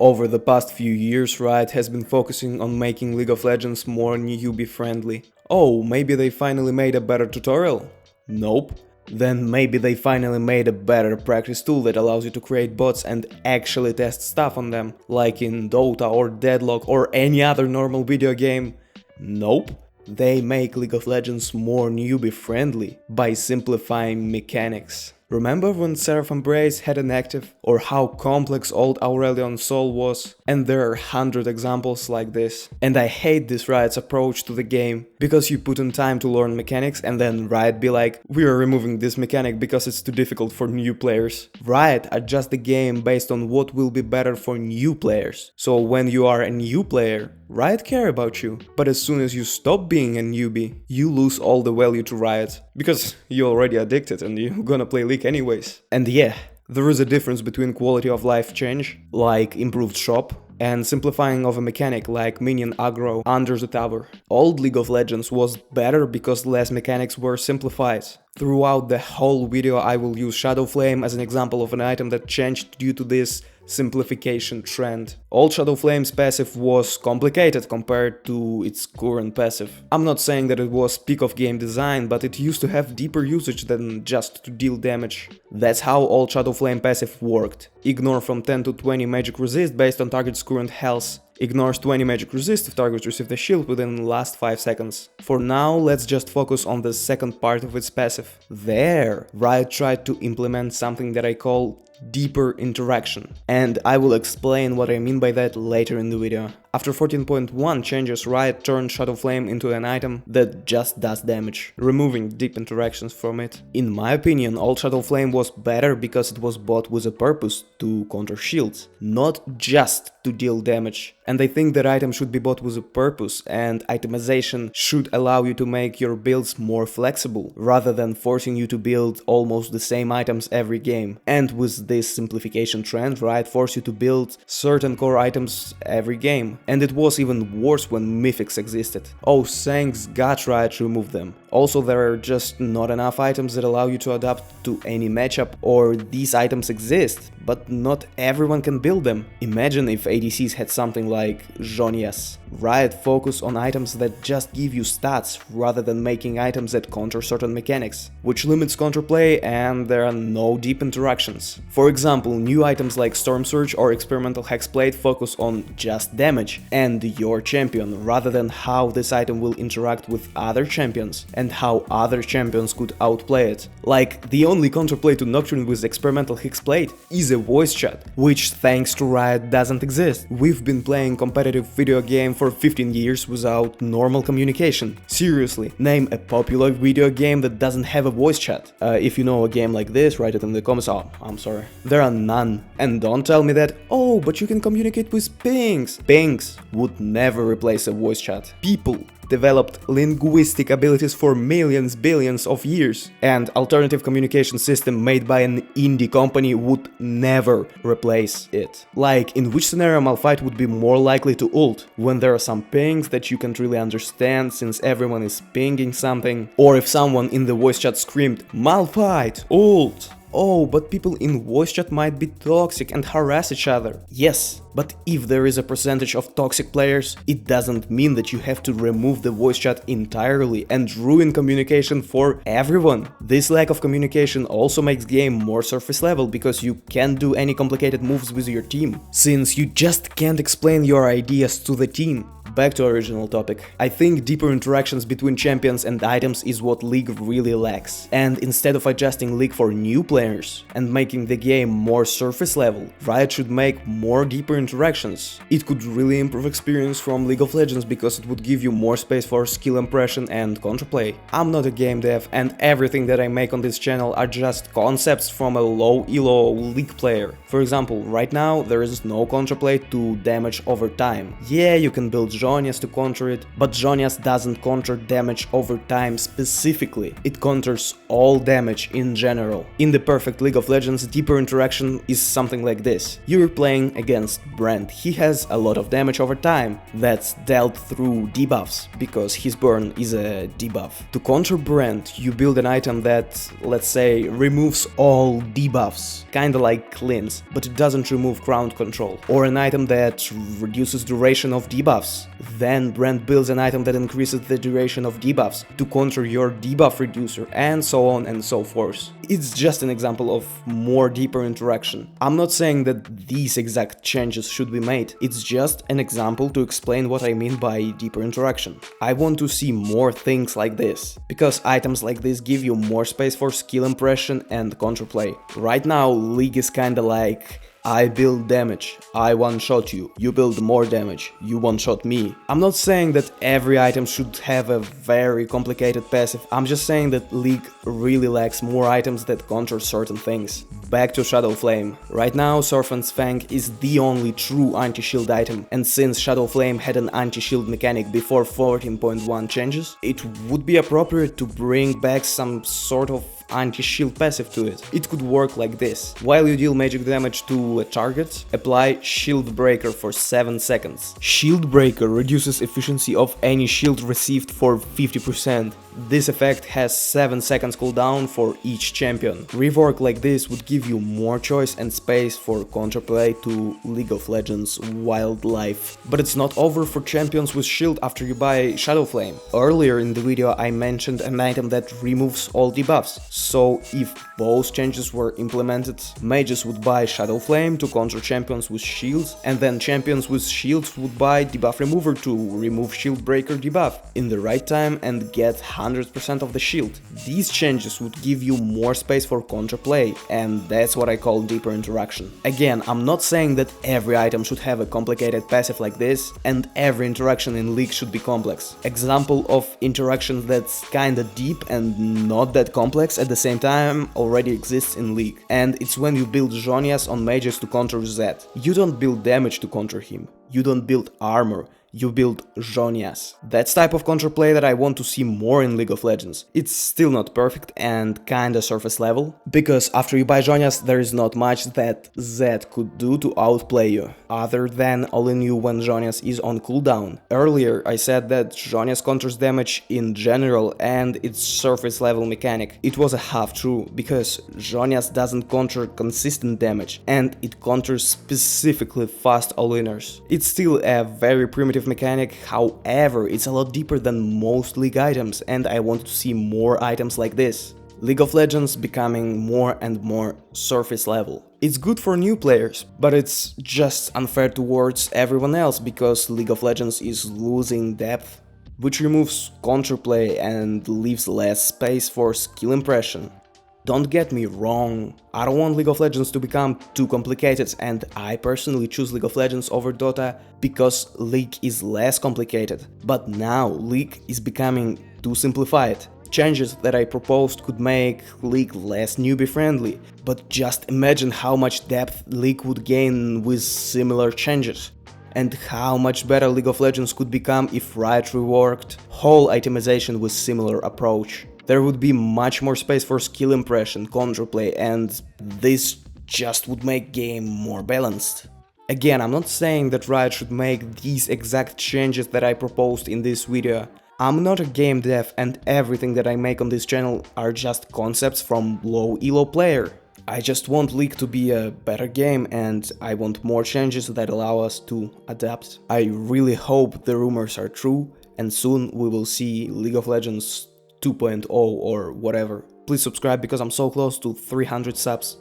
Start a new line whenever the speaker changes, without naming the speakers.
Over the past few years, Riot has been focusing on making League of Legends more newbie friendly. Oh, maybe they finally made a better tutorial? Nope. Then maybe they finally made a better practice tool that allows you to create bots and actually test stuff on them, like in Dota or Deadlock or any other normal video game? Nope. They make League of Legends more newbie friendly by simplifying mechanics. Remember when Seraph Embrace had an active, or how complex old Aurelion Sol was? And there are 100 examples like this. And I hate this Riot's approach to the game, because you put in time to learn mechanics and then Riot be like, we are removing this mechanic because it's too difficult for new players. Riot adjusts the game based on what will be better for new players. So when you are a new player, Riot care about you, but as soon as you stop being a newbie, you lose all the value to Riot, because you're already addicted and you're gonna play League anyways. And yeah, there is a difference between quality of life change, like improved shop, and simplifying of a mechanic like minion aggro under the tower. Old League of Legends was better because less mechanics were simplified. Throughout the whole video I will use Shadowflame as an example of an item that changed due to this simplification trend. Old Shadowflame's passive was complicated compared to its current passive. I'm not saying that it was peak of game design, but it used to have deeper usage than just to deal damage. That's how old Shadowflame passive worked. Ignore from 10 to 20 magic resist based on target's current health. Ignores 20 magic resist if target received a shield within the last 5 seconds. For now, let's just focus on the second part of its passive. There, Riot tried to implement something that I call deeper interaction, and I will explain what I mean by that later in the video. After 14.1 changes, Riot turned Shadowflame into an item that just does damage, removing deep interactions from it. In my opinion, old Shadowflame was better because it was bought with a purpose to counter shields, not just to deal damage. And I think that item should be bought with a purpose, and itemization should allow you to make your builds more flexible, rather than forcing you to build almost the same items every game. And with this simplification trend, Riot forced you to build certain core items every game. And it was even worse when mythics existed. Oh, thanks God Riot removed them. Also, there are just not enough items that allow you to adapt to any matchup, or these items exist, but not everyone can build them. Imagine if ADCs had something like Zhonya's. Riot focus on items that just give you stats rather than making items that counter certain mechanics, which limits counterplay and there are no deep interactions. For example, new items like Storm Surge or Experimental Hexblade focus on just damage and your champion rather than how this item will interact with other champions and how other champions could outplay it. Like, the only counterplay to Nocturne with Experimental Hexblade is a voice chat, which thanks to Riot doesn't exist. We've been playing competitive video game for 15 years without normal communication. Seriously, name a popular video game that doesn't have a voice chat. If you know a game like this, write it in the comments. Oh, I'm sorry. There are none. And don't tell me that, oh, but you can communicate with pings. Pings would never replace a voice chat. People developed linguistic abilities for billions of years, and alternative communication system made by an indie company would never replace it. Like, in which scenario Malphite would be more likely to ult? When there are some pings that you can't really understand since everyone is pinging something, or if someone in the voice chat screamed Malphite, ult! Oh, but people in voice chat might be toxic and harass each other. Yes, but if there is a percentage of toxic players, it doesn't mean that you have to remove the voice chat entirely and ruin communication for everyone. This lack of communication also makes game more surface level because you can't do any complicated moves with your team, since you just can't explain your ideas to the team. Back to original topic. I think deeper interactions between champions and items is what League really lacks. And instead of adjusting League for new players and making the game more surface level, Riot should make more deeper interactions. It could really improve experience from League of Legends because it would give you more space for skill impression and counterplay. I'm not a game dev and everything that I make on this channel are just concepts from a low elo League player. For example, right now there is no counterplay to damage over time. Yeah, you can build Zhonya's to counter it, but Zhonya's doesn't counter damage over time specifically, it counters all damage in general. In the perfect League of Legends, deeper interaction is something like this. You're playing against Brand, he has a lot of damage over time that's dealt through debuffs, because his burn is a debuff. To counter Brand, you build an item that, let's say, removes all debuffs, kinda like cleanse, but it doesn't remove crowd control, or an item that reduces duration of debuffs. Then Brand builds an item that increases the duration of debuffs to counter your debuff reducer, and so on and so forth. It's just an example of more deeper interaction. I'm not saying that these exact changes should be made, it's just an example to explain what I mean by deeper interaction. I want to see more things like this, because items like this give you more space for skill impression and counterplay. Right now, League is kinda like, I build damage, I one-shot you, you build more damage, you one-shot me. I'm not saying that every item should have a very complicated passive, I'm just saying that League really lacks more items that counter certain things. Back to Shadowflame. Right now, Serpent's Fang is the only true anti-shield item, and since Shadowflame had an anti-shield mechanic before 14.1 changes, it would be appropriate to bring back some sort of anti-shield passive to it. It could work like this. While you deal magic damage to a target, apply Shield Breaker for 7 seconds. Shield Breaker reduces efficiency of any shield received for 50%. This effect has 7 seconds cooldown for each champion. Rework like this would give you more choice and space for counterplay to League of Legends wildlife. But it's not over for champions with shield after you buy Shadowflame. Earlier in the video I mentioned an item that removes all debuffs. So if both changes were implemented, mages would buy Shadowflame to counter champions with shields, and then champions with shields would buy debuff remover to remove shield breaker debuff in the right time and get 100% of the shield. These changes would give you more space for counterplay, and that's what I call deeper interaction. Again, I'm not saying that every item should have a complicated passive like this, and every interaction in League should be complex. Example of interaction that's kinda deep and not that complex at the same time already exists in League, and it's when you build Zhonya's on mages to counter Zed. You don't build damage to counter him, you don't build armor, you build Zhonya's. That's type of counterplay that I want to see more in League of Legends. It's still not perfect and kinda surface level, because after you buy Zhonya's there is not much that Zed could do to outplay you, other than all-in you when Zhonya's is on cooldown. Earlier I said that Zhonya's counters damage in general and its surface level mechanic. It was a half true, because Zhonya's doesn't counter consistent damage, and it counters specifically fast all-inners. It's still a very primitive mechanic, however, it's a lot deeper than most League items, and I want to see more items like this. League of Legends becoming more and more surface level. It's good for new players, but it's just unfair towards everyone else, because League of Legends is losing depth, which removes counterplay and leaves less space for skill impression. Don't get me wrong, I don't want League of Legends to become too complicated, and I personally choose League of Legends over Dota because League is less complicated. But now League is becoming too simplified. Changes that I proposed could make League less newbie friendly, but just imagine how much depth League would gain with similar changes. And how much better League of Legends could become if Riot reworked whole itemization with similar approach. There would be much more space for skill impression, counterplay, and this just would make game more balanced. Again, I'm not saying that Riot should make these exact changes that I proposed in this video. I'm not a game dev, and everything that I make on this channel are just concepts from low elo player. I just want League to be a better game, and I want more changes that allow us to adapt. I really hope the rumors are true, and soon we will see League of Legends 2.0 or whatever. Please subscribe because I'm so close to 300 subs.